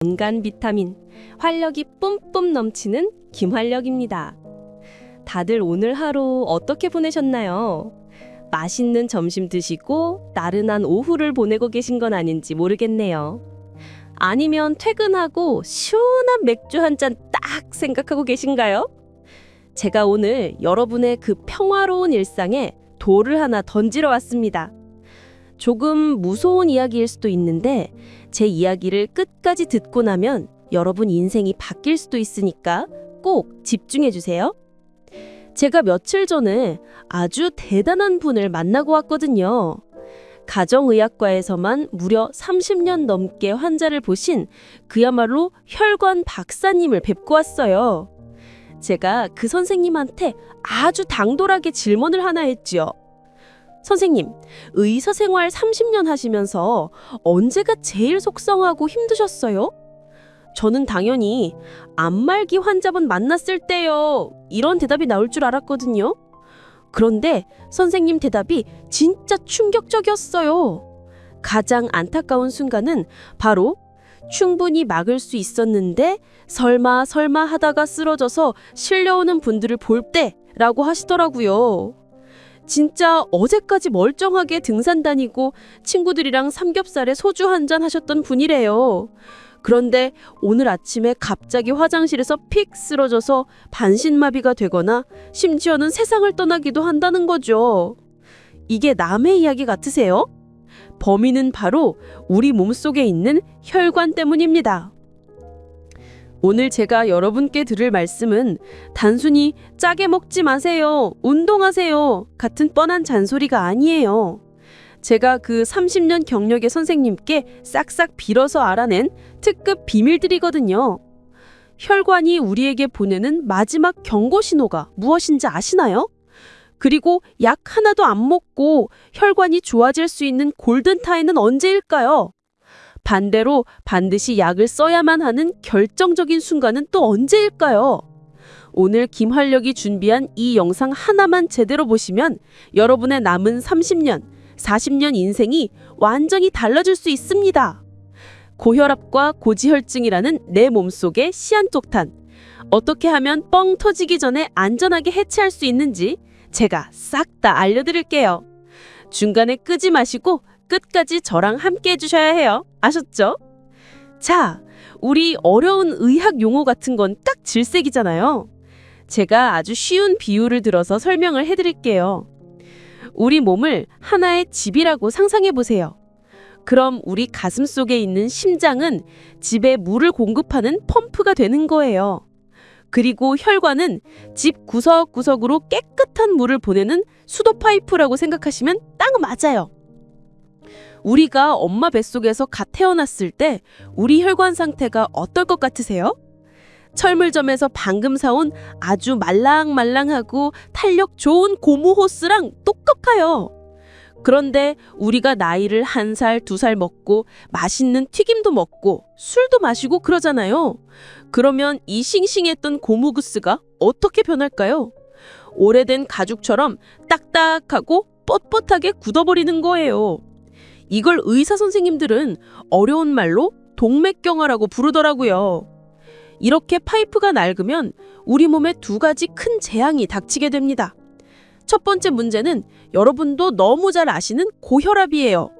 건강 비타민, 활력이 뿜뿜 넘치는 김활력입니다. 다들 오늘 하루 어떻게 보내셨나요? 맛있는 점심 드시고 나른한 오후를 보내고 계신 건 아닌지 모르겠네요. 아니면 퇴근하고 시원한 맥주 한 잔 딱 생각하고 계신가요? 제가 오늘 여러분의 그 평화로운 일상에 돌을 하나 던지러 왔습니다. 조금 무서운 이야기일 수도 있는데 제 이야기를 끝까지 듣고 나면 여러분 인생이 바뀔 수도 있으니까 꼭 집중해 주세요. 제가 며칠 전에 아주 대단한 분을 만나고 왔거든요. 가정의학과에서만 무려 30년 넘게 환자를 보신 그야말로 혈관 박사님을 뵙고 왔어요. 제가 그 선생님한테 아주 당돌하게 질문을 하나 했지요. 선생님, 의사 생활 30년 하시면서 언제가 제일 속상하고 힘드셨어요? 저는 당연히 암말기 환자분 만났을 때요. 이런 대답이 나올 줄 알았거든요. 그런데 선생님 대답이 진짜 충격적이었어요. 가장 안타까운 순간은 바로 충분히 막을 수 있었는데 설마 하다가 쓰러져서 실려오는 분들을 볼 때라고 하시더라고요. 진짜 어제까지 멀쩡하게 등산 다니고 친구들이랑 삼겹살에 소주 한잔 하셨던 분이래요. 그런데 오늘 아침에 갑자기 화장실에서 픽 쓰러져서 반신마비가 되거나 심지어는 세상을 떠나기도 한다는 거죠. 이게 남의 이야기 같으세요? 범인은 바로 우리 몸속에 있는 혈관 때문입니다. 오늘 제가 여러분께 드릴 말씀은 단순히 짜게 먹지 마세요, 운동하세요 같은 뻔한 잔소리가 아니에요. 제가 그 30년 경력의 선생님께 싹싹 빌어서 알아낸 특급 비밀들이거든요. 혈관이 우리에게 보내는 마지막 경고 신호가 무엇인지 아시나요? 그리고 약 하나도 안 먹고 혈관이 좋아질 수 있는 골든타임은 언제일까요? 반대로 반드시 약을 써야만 하는 결정적인 순간은 또 언제일까요? 오늘 김활력이 준비한 이 영상 하나만 제대로 보시면 여러분의 남은 30년, 40년 인생이 완전히 달라질 수 있습니다. 고혈압과 고지혈증이라는 내 몸속의 시한폭탄, 어떻게 하면 뻥 터지기 전에 안전하게 해체할 수 있는지 제가 싹 다 알려드릴게요. 중간에 끄지 마시고 끝까지 저랑 함께 해주셔야 해요. 아셨죠? 자, 우리 어려운 의학 용어 같은 건 딱 질색이잖아요. 제가 아주 쉬운 비유를 들어서 설명을 해드릴게요. 우리 몸을 하나의 집이라고 상상해 보세요. 그럼 우리 가슴 속에 있는 심장은 집에 물을 공급하는 펌프가 되는 거예요. 그리고 혈관은 집 구석구석으로 깨끗한 물을 보내는 수도 파이프라고 생각하시면 딱 맞아요. 우리가 엄마 뱃속에서 갓 태어났을 때 우리 혈관 상태가 어떨 것 같으세요? 철물점에서 방금 사온 아주 말랑말랑하고 탄력 좋은 고무 호스랑 똑같아요. 그런데 우리가 나이를 1살, 2살 먹고 맛있는 튀김도 먹고 술도 마시고 그러잖아요. 그러면 이 싱싱했던 고무구스가 어떻게 변할까요? 오래된 가죽처럼 딱딱하고 뻣뻣하게 굳어버리는 거예요. 이걸 의사 선생님들은 어려운 말로 동맥경화라고 부르더라고요. 이렇게 파이프가 낡으면 우리 몸에 2가지 큰 재앙이 닥치게 됩니다. 첫 번째 문제는 여러분도 너무 잘 아시는 고혈압이에요.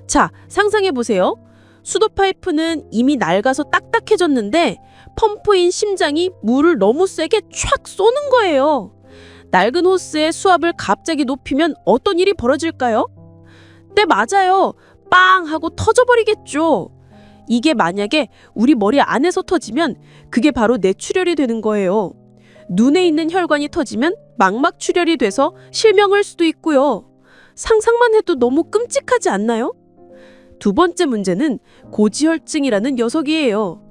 자, 상상해 보세요. 수도 파이프는 이미 낡아서 딱딱해졌는데 펌프인 심장이 물을 너무 세게 촥 쏘는 거예요. 낡은 호스의 수압을 갑자기 높이면 어떤 일이 벌어질까요? 네, 맞아요. 빵 하고 터져버리겠죠. 이게 만약에 우리 머리 안에서 터지면 그게 바로 뇌출혈이 되는 거예요. 눈에 있는 혈관이 터지면 망막출혈이 돼서 실명할 수도 있고요. 상상만 해도 너무 끔찍하지 않나요? 두 번째 문제는 고지혈증이라는 녀석이에요.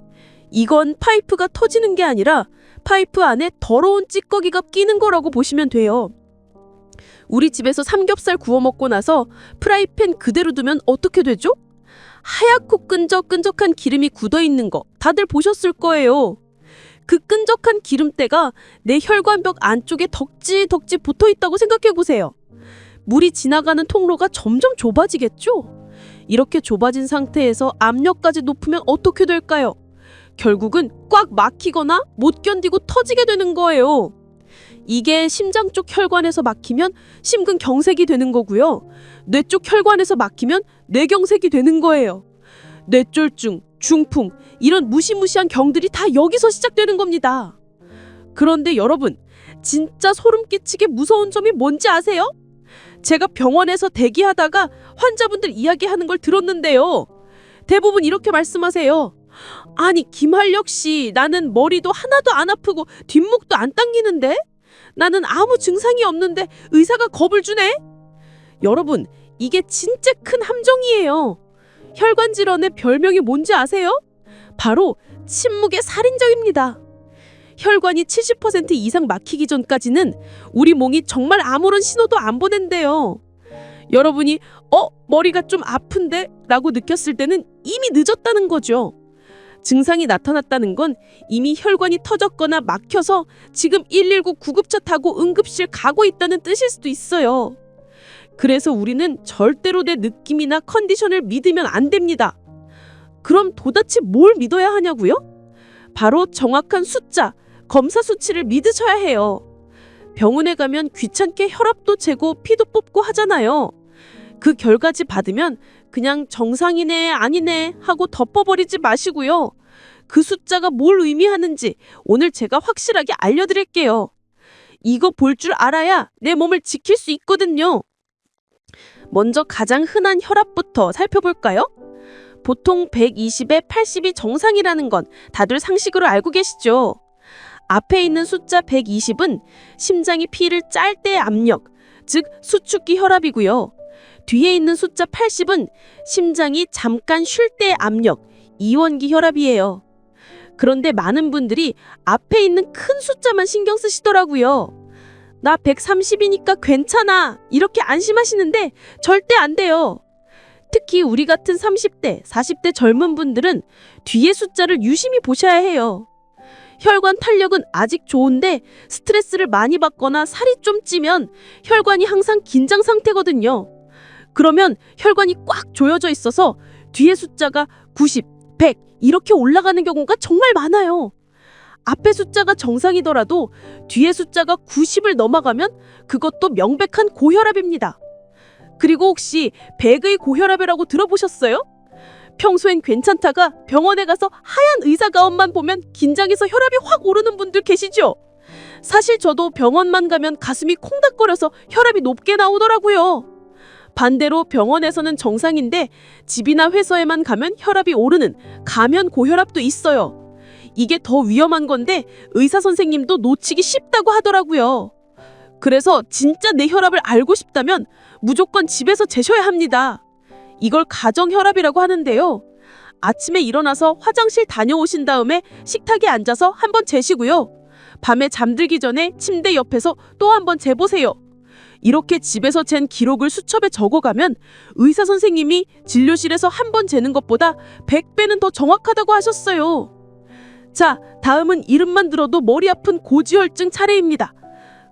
이건 파이프가 터지는 게 아니라 파이프 안에 더러운 찌꺼기가 끼는 거라고 보시면 돼요. 우리 집에서 삼겹살 구워 먹고 나서 프라이팬 그대로 두면 어떻게 되죠? 하얗고 끈적끈적한 기름이 굳어있는 거 다들 보셨을 거예요. 그 끈적한 기름때가 내 혈관벽 안쪽에 덕지덕지 붙어있다고 생각해보세요. 물이 지나가는 통로가 점점 좁아지겠죠? 이렇게 좁아진 상태에서 압력까지 높으면 어떻게 될까요? 결국은 꽉 막히거나 못 견디고 터지게 되는 거예요. 이게 심장 쪽 혈관에서 막히면 심근경색이 되는 거고요. 뇌 쪽 혈관에서 막히면 뇌경색이 되는 거예요. 뇌졸중, 중풍, 이런 무시무시한 경들이 다 여기서 시작되는 겁니다. 그런데 여러분, 진짜 소름 끼치게 무서운 점이 뭔지 아세요? 제가 병원에서 대기하다가 환자분들 이야기하는 걸 들었는데요. 대부분 이렇게 말씀하세요. 아니, 김한력 씨, 나는 머리도 하나도 안 아프고 뒷목도 안 당기는데? 나는 아무 증상이 없는데 의사가 겁을 주네? 여러분, 이게 진짜 큰 함정이에요. 혈관 질환의 별명이 뭔지 아세요? 바로 침묵의 살인자입니다. 혈관이 70% 이상 막히기 전까지는 우리 몸이 정말 아무런 신호도 안 보낸대요. 여러분이 머리가 좀 아픈데? 라고 느꼈을 때는 이미 늦었다는 거죠. 증상이 나타났다는 건 이미 혈관이 터졌거나 막혀서 지금 119 구급차 타고 응급실 가고 있다는 뜻일 수도 있어요. 그래서 우리는 절대로 내 느낌이나 컨디션을 믿으면 안 됩니다. 그럼 도대체 뭘 믿어야 하냐고요? 바로 정확한 숫자, 검사 수치를 믿으셔야 해요. 병원에 가면 귀찮게 혈압도 재고 피도 뽑고 하잖아요. 그 결과지 받으면 그냥 정상이네 아니네 하고 덮어버리지 마시고요. 그 숫자가 뭘 의미하는지 오늘 제가 확실하게 알려드릴게요. 이거 볼 줄 알아야 내 몸을 지킬 수 있거든요. 먼저 가장 흔한 혈압부터 살펴볼까요? 보통 120에 80이 정상이라는 건 다들 상식으로 알고 계시죠? 앞에 있는 숫자 120은 심장이 피를 짤 때의 압력, 즉 수축기 혈압이고요. 뒤에 있는 숫자 80은 심장이 잠깐 쉴 때의 압력, 이원기 혈압이에요. 그런데 많은 분들이 앞에 있는 큰 숫자만 신경 쓰시더라고요. 나 130이니까 괜찮아, 이렇게 안심하시는데 절대 안 돼요. 특히 우리 같은 30대, 40대 젊은 분들은 뒤에 숫자를 유심히 보셔야 해요. 혈관 탄력은 아직 좋은데 스트레스를 많이 받거나 살이 좀 찌면 혈관이 항상 긴장 상태거든요. 그러면 혈관이 꽉 조여져 있어서 뒤에 숫자가 90, 100 이렇게 올라가는 경우가 정말 많아요. 앞에 숫자가 정상이더라도 뒤에 숫자가 90을 넘어가면 그것도 명백한 고혈압입니다. 그리고 혹시 100의 고혈압이라고 들어보셨어요? 평소엔 괜찮다가 병원에 가서 하얀 의사 가운만 보면 긴장해서 혈압이 확 오르는 분들 계시죠? 사실 저도 병원만 가면 가슴이 콩닥거려서 혈압이 높게 나오더라고요. 반대로 병원에서는 정상인데 집이나 회사에만 가면 혈압이 오르는 가면 고혈압도 있어요. 이게 더 위험한 건데 의사 선생님도 놓치기 쉽다고 하더라고요. 그래서 진짜 내 혈압을 알고 싶다면 무조건 집에서 재셔야 합니다. 이걸 가정혈압이라고 하는데요. 아침에 일어나서 화장실 다녀오신 다음에 식탁에 앉아서 한번 재시고요. 밤에 잠들기 전에 침대 옆에서 또 한번 재보세요. 이렇게 집에서 잰 기록을 수첩에 적어가면 의사 선생님이 진료실에서 한 번 재는 것보다 100배는 더 정확하다고 하셨어요. 자, 다음은 이름만 들어도 머리 아픈 고지혈증 차례입니다.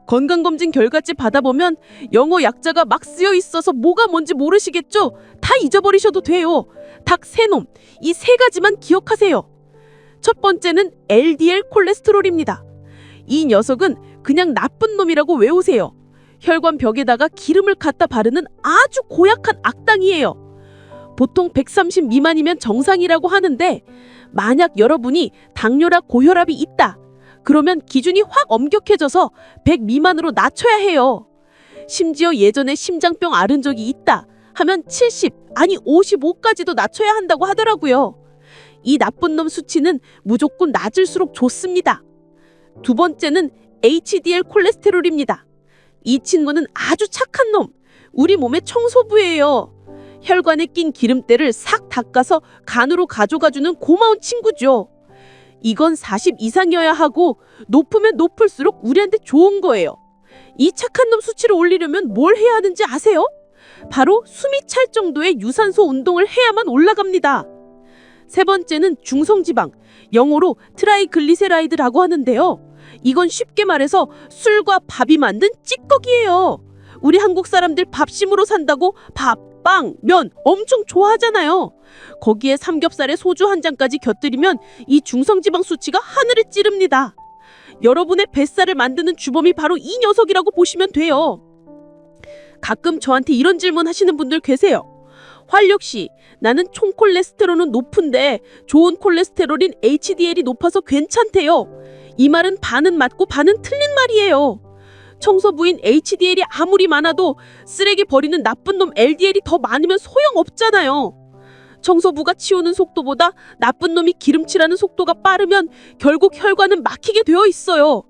건강검진 결과지 받아보면 영어 약자가 막 쓰여 있어서 뭐가 뭔지 모르시겠죠? 다 잊어버리셔도 돼요. 닭 세 놈, 이 세 가지만 기억하세요. 첫 번째는 LDL 콜레스테롤입니다. 이 녀석은 그냥 나쁜 놈이라고 외우세요. 혈관 벽에다가 기름을 갖다 바르는 아주 고약한 악당이에요. 보통 130 미만이면 정상이라고 하는데 만약 여러분이 당뇨나 고혈압이 있다. 그러면 기준이 확 엄격해져서 100 미만으로 낮춰야 해요. 심지어 예전에 심장병 앓은 적이 있다 하면 70, 아니 55까지도 낮춰야 한다고 하더라고요. 이 나쁜 놈 수치는 무조건 낮을수록 좋습니다. 두 번째는 HDL 콜레스테롤입니다. 이 친구는 아주 착한 놈, 우리 몸의 청소부예요. 혈관에 낀 기름때를 싹 닦아서 간으로 가져가주는 고마운 친구죠. 이건 40 이상이어야 하고 높으면 높을수록 우리한테 좋은 거예요. 이 착한 놈 수치를 올리려면 뭘 해야 하는지 아세요? 바로 숨이 찰 정도의 유산소 운동을 해야만 올라갑니다. 세 번째는 중성지방, 영어로 트라이글리세라이드라고 하는데요. 이건 쉽게 말해서 술과 밥이 만든 찌꺼기예요. 우리 한국 사람들 밥심으로 산다고 밥 빵, 면 엄청 좋아하잖아요. 거기에 삼겹살에 소주 한 잔까지 곁들이면 이 중성지방 수치가 하늘을 찌릅니다. 여러분의 뱃살을 만드는 주범이 바로 이 녀석이라고 보시면 돼요. 가끔 저한테 이런 질문 하시는 분들 계세요. 활력씨, 나는 총 콜레스테롤은 높은데 좋은 콜레스테롤인 HDL이 높아서 괜찮대요. 이 말은 반은 맞고 반은 틀린 말이에요. 청소부인 HDL이 아무리 많아도 쓰레기 버리는 나쁜 놈 LDL이 더 많으면 소용없잖아요. 청소부가 치우는 속도보다 나쁜 놈이 기름칠하는 속도가 빠르면 결국 혈관은 막히게 되어 있어요.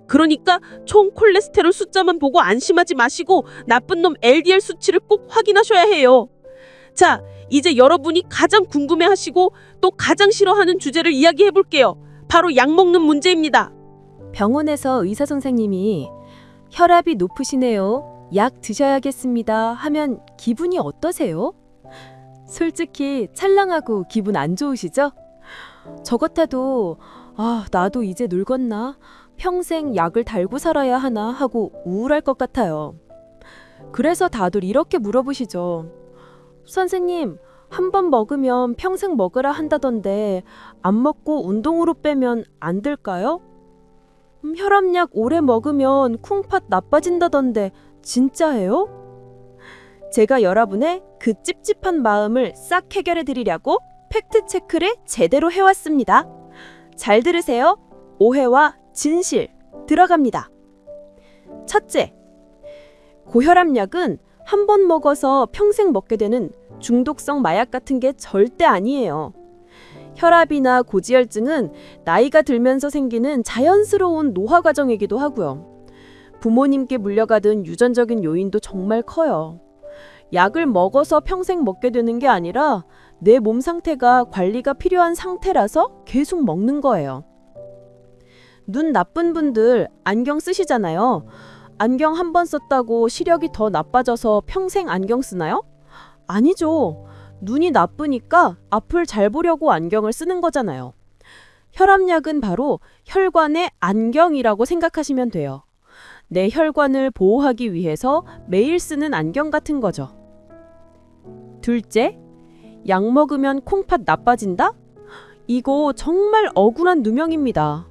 그러니까 총 콜레스테롤 숫자만 보고 안심하지 마시고 나쁜 놈 LDL 수치를 꼭 확인하셔야 해요. 자, 이제 여러분이 가장 궁금해하시고 또 가장 싫어하는 주제를 이야기해 볼게요. 바로 약 먹는 문제입니다. 병원에서 의사 선생님이 혈압이 높으시네요. 약 드셔야겠습니다. 하면 기분이 어떠세요? 솔직히 찰랑하고 기분 안 좋으시죠? 저 같아도 나도 이제 늙었나? 평생 약을 달고 살아야 하나 하고 우울할 것 같아요. 그래서 다들 이렇게 물어보시죠. 선생님, 한 번 먹으면 평생 먹으라 한다던데 안 먹고 운동으로 빼면 안 될까요? 혈압약 오래 먹으면 쿵팥 나빠진다던데 진짜예요? 제가 여러분의 그 찝찝한 마음을 싹 해결해 드리려고 팩트 체크를 제대로 해왔습니다. 잘 들으세요. 오해와 진실 들어갑니다. 첫째, 고혈압약은 한 번 먹어서 평생 먹게 되는 중독성 마약 같은 게 절대 아니에요. 혈압이나 고지혈증은 나이가 들면서 생기는 자연스러운 노화 과정이기도 하고요. 부모님께 물려받은 유전적인 요인도 정말 커요. 약을 먹어서 평생 먹게 되는 게 아니라 내 몸 상태가 관리가 필요한 상태라서 계속 먹는 거예요. 눈 나쁜 분들 안경 쓰시잖아요. 안경 한 번 썼다고 시력이 더 나빠져서 평생 안경 쓰나요? 아니죠. 눈이 나쁘니까 앞을 잘 보려고 안경을 쓰는 거잖아요. 혈압약은 바로 혈관의 안경이라고 생각하시면 돼요. 내 혈관을 보호하기 위해서 매일 쓰는 안경 같은 거죠. 둘째, 약 먹으면 콩팥 나빠진다? 이거 정말 억울한 누명입니다.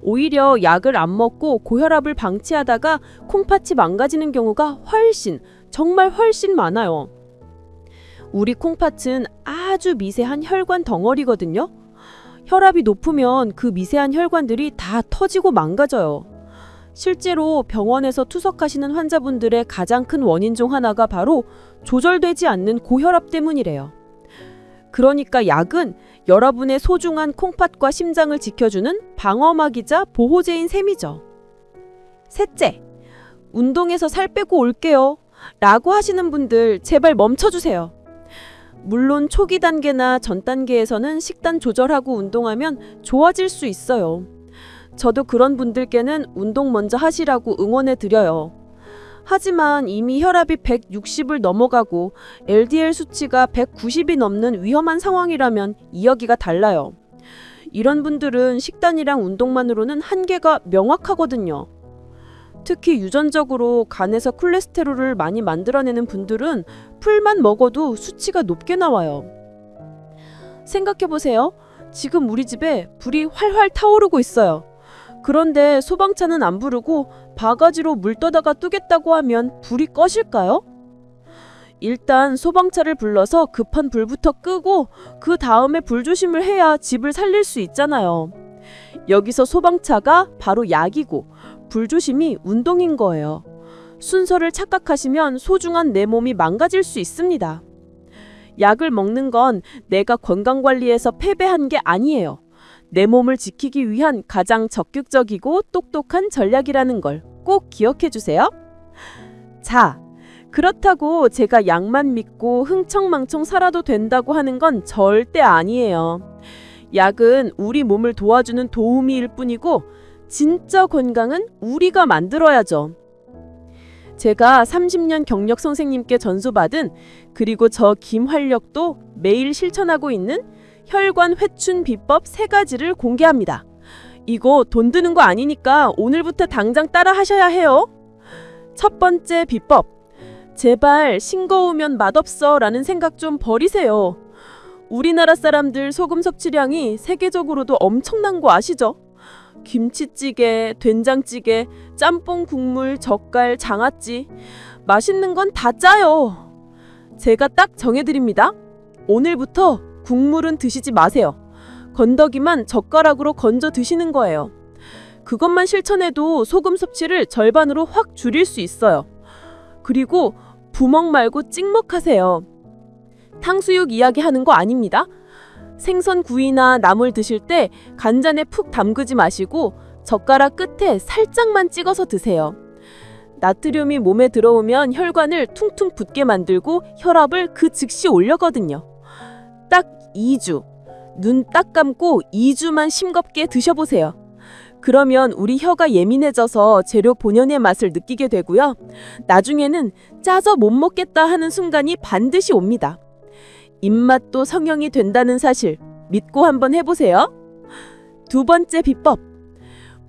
오히려 약을 안 먹고 고혈압을 방치하다가 콩팥이 망가지는 경우가 정말 훨씬 많아요. 우리 콩팥은 아주 미세한 혈관 덩어리거든요. 혈압이 높으면 그 미세한 혈관들이 다 터지고 망가져요. 실제로 병원에서 투석하시는 환자분들의 가장 큰 원인 중 하나가 바로 조절되지 않는 고혈압 때문이래요. 그러니까 약은 여러분의 소중한 콩팥과 심장을 지켜주는 방어막이자 보호제인 셈이죠. 셋째, 운동해서 살 빼고 올게요 라고 하시는 분들 제발 멈춰주세요. 물론 초기 단계나 전 단계에서는 식단 조절하고 운동하면 좋아질 수 있어요. 저도 그런 분들께는 운동 먼저 하시라고 응원해 드려요. 하지만 이미 혈압이 160을 넘어가고 LDL 수치가 190이 넘는 위험한 상황이라면 이야기가 달라요. 이런 분들은 식단이랑 운동만으로는 한계가 명확하거든요. 특히 유전적으로 간에서 콜레스테롤을 많이 만들어내는 분들은 풀만 먹어도 수치가 높게 나와요. 생각해보세요. 지금 우리 집에 불이 활활 타오르고 있어요. 그런데 소방차는 안 부르고 바가지로 물 떠다가 뜨겠다고 하면 불이 꺼질까요? 일단 소방차를 불러서 급한 불부터 끄고 그 다음에 불조심을 해야 집을 살릴 수 있잖아요. 여기서 소방차가 바로 약이고 불조심이 운동인 거예요. 순서를 착각하시면 소중한 내 몸이 망가질 수 있습니다. 약을 먹는 건 내가 건강관리에서 패배한 게 아니에요. 내 몸을 지키기 위한 가장 적극적이고 똑똑한 전략이라는 걸 꼭 기억해 주세요. 자, 그렇다고 제가 약만 믿고 흥청망청 살아도 된다고 하는 건 절대 아니에요. 약은 우리 몸을 도와주는 도우미일 뿐이고 진짜 건강은 우리가 만들어야죠. 제가 30년 경력 선생님께 전수받은 그리고 저 김활력도 매일 실천하고 있는 혈관 회춘 비법 3가지를 공개합니다. 이거 돈 드는 거 아니니까 오늘부터 당장 따라 하셔야 해요. 첫 번째 비법, 제발 싱거우면 맛없어 라는 생각 좀 버리세요. 우리나라 사람들 소금 섭취량이 세계적으로도 엄청난 거 아시죠? 김치찌개, 된장찌개, 짬뽕 국물, 젓갈, 장아찌 맛있는 건 다 짜요. 제가 딱 정해드립니다. 오늘부터 국물은 드시지 마세요. 건더기만 젓가락으로 건져 드시는 거예요. 그것만 실천해도 소금 섭취를 절반으로 확 줄일 수 있어요. 그리고 부먹 말고 찍먹하세요. 탕수육 이야기 하는 거 아닙니다. 생선 구이나 나물 드실 때 간장에 푹 담그지 마시고 젓가락 끝에 살짝만 찍어서 드세요. 나트륨이 몸에 들어오면 혈관을 퉁퉁 붓게 만들고 혈압을 그 즉시 올려거든요. 딱 2주, 눈 딱 감고 2주만 싱겁게 드셔보세요. 그러면 우리 혀가 예민해져서 재료 본연의 맛을 느끼게 되고요. 나중에는 짜서 못 먹겠다 하는 순간이 반드시 옵니다. 입맛도 성형이 된다는 사실 믿고 한번 해보세요. 두 번째 비법.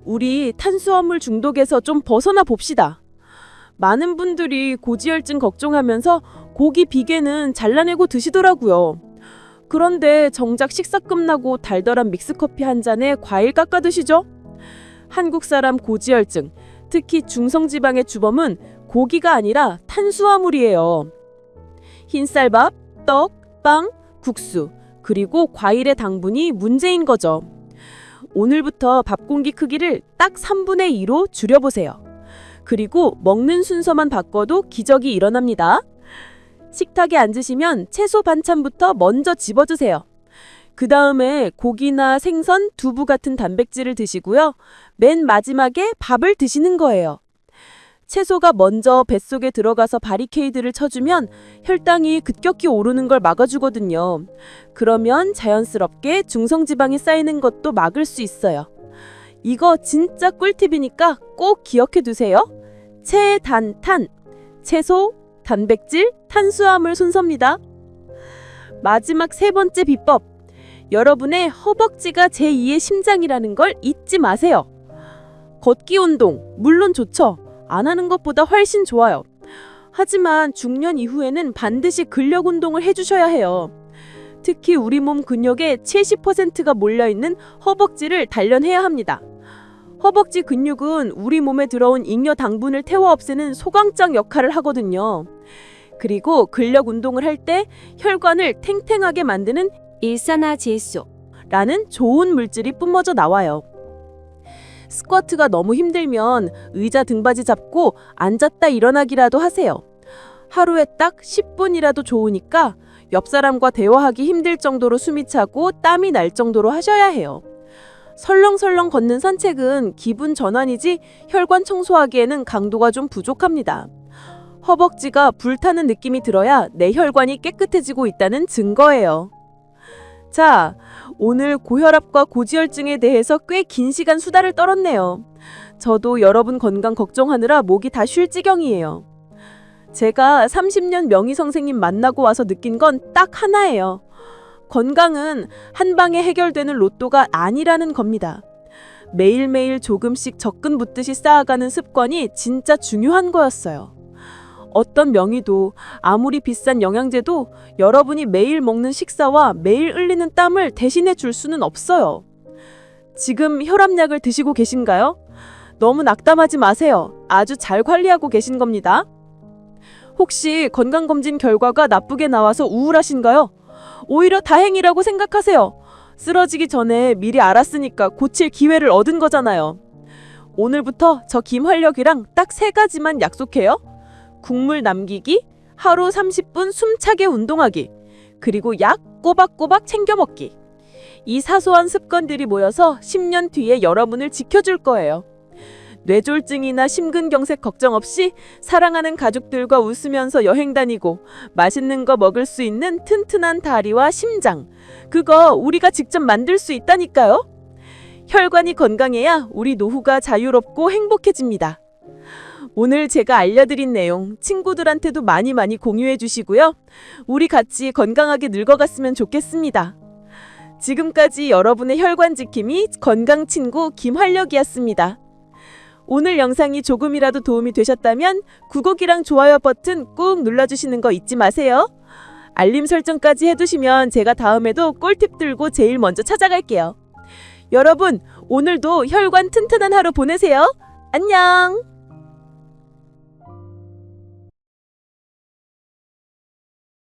우리 탄수화물 중독에서 좀 벗어나 봅시다. 많은 분들이 고지혈증 걱정하면서 고기 비계는 잘라내고 드시더라고요. 그런데 정작 식사 끝나고 달달한 믹스커피 한 잔에 과일 깎아 드시죠? 한국 사람 고지혈증, 특히 중성지방의 주범은 고기가 아니라 탄수화물이에요. 흰쌀밥, 떡, 빵, 국수, 그리고 과일의 당분이 문제인 거죠. 오늘부터 밥 공기 크기를 딱 3분의 2로 줄여보세요. 그리고 먹는 순서만 바꿔도 기적이 일어납니다. 식탁에 앉으시면 채소 반찬부터 먼저 집어드세요. 그 다음에 고기나 생선, 두부 같은 단백질을 드시고요. 맨 마지막에 밥을 드시는 거예요. 채소가 먼저 뱃속에 들어가서 바리케이드를 쳐주면 혈당이 급격히 오르는 걸 막아주거든요. 그러면 자연스럽게 중성지방이 쌓이는 것도 막을 수 있어요. 이거 진짜 꿀팁이니까 꼭 기억해 두세요. 채단탄, 채소, 단백질, 탄수화물 순서입니다. 마지막 세 번째 비법. 여러분의 허벅지가 제2의 심장이라는 걸 잊지 마세요. 걷기 운동, 물론 좋죠. 안 하는 것보다 훨씬 좋아요. 하지만 중년 이후에는 반드시 근력 운동을 해주셔야 해요. 특히 우리 몸 근육의 70%가 몰려있는 허벅지를 단련해야 합니다. 허벅지 근육은 우리 몸에 들어온 잉여 당분을 태워 없애는 소강장 역할을 하거든요. 그리고 근력 운동을 할 때 혈관을 탱탱하게 만드는 일산화질소라는 좋은 물질이 뿜어져 나와요. 스쿼트가 너무 힘들면 의자 등받이 잡고 앉았다 일어나기라도 하세요. 하루에 딱 10분이라도 좋으니까 옆 사람과 대화하기 힘들 정도로 숨이 차고 땀이 날 정도로 하셔야 해요. 설렁설렁 걷는 산책은 기분 전환이지 혈관 청소하기에는 강도가 좀 부족합니다. 허벅지가 불타는 느낌이 들어야 내 혈관이 깨끗해지고 있다는 증거예요. 자, 오늘 고혈압과 고지혈증에 대해서 꽤 긴 시간 수다를 떨었네요. 저도 여러분 건강 걱정하느라 목이 다 쉴 지경이에요. 제가 30년 명의 선생님 만나고 와서 느낀 건 딱 하나예요. 건강은 한 방에 해결되는 로또가 아니라는 겁니다. 매일매일 조금씩 적금 붓듯이 쌓아가는 습관이 진짜 중요한 거였어요. 어떤 명의도 아무리 비싼 영양제도 여러분이 매일 먹는 식사와 매일 흘리는 땀을 대신해 줄 수는 없어요. 지금 혈압약을 드시고 계신가요? 너무 낙담하지 마세요. 아주 잘 관리하고 계신 겁니다. 혹시 건강검진 결과가 나쁘게 나와서 우울하신가요? 오히려 다행이라고 생각하세요. 쓰러지기 전에 미리 알았으니까 고칠 기회를 얻은 거잖아요. 오늘부터 저 김활력이랑 딱 3가지만 약속해요. 국물 남기기, 하루 30분 숨차게 운동하기, 그리고 약 꼬박꼬박 챙겨 먹기. 이 사소한 습관들이 모여서 10년 뒤에 여러분을 지켜줄 거예요. 뇌졸중이나 심근경색 걱정 없이 사랑하는 가족들과 웃으면서 여행 다니고 맛있는 거 먹을 수 있는 튼튼한 다리와 심장, 그거 우리가 직접 만들 수 있다니까요. 혈관이 건강해야 우리 노후가 자유롭고 행복해집니다. 오늘 제가 알려드린 내용 친구들한테도 많이 공유해 주시고요. 우리 같이 건강하게 늙어갔으면 좋겠습니다. 지금까지 여러분의 혈관 지킴이 건강친구 김활력이었습니다. 오늘 영상이 조금이라도 도움이 되셨다면 구독이랑 좋아요 버튼 꾹 눌러주시는 거 잊지 마세요. 알림 설정까지 해두시면 제가 다음에도 꿀팁 들고 제일 먼저 찾아갈게요. 여러분, 오늘도 혈관 튼튼한 하루 보내세요. 안녕!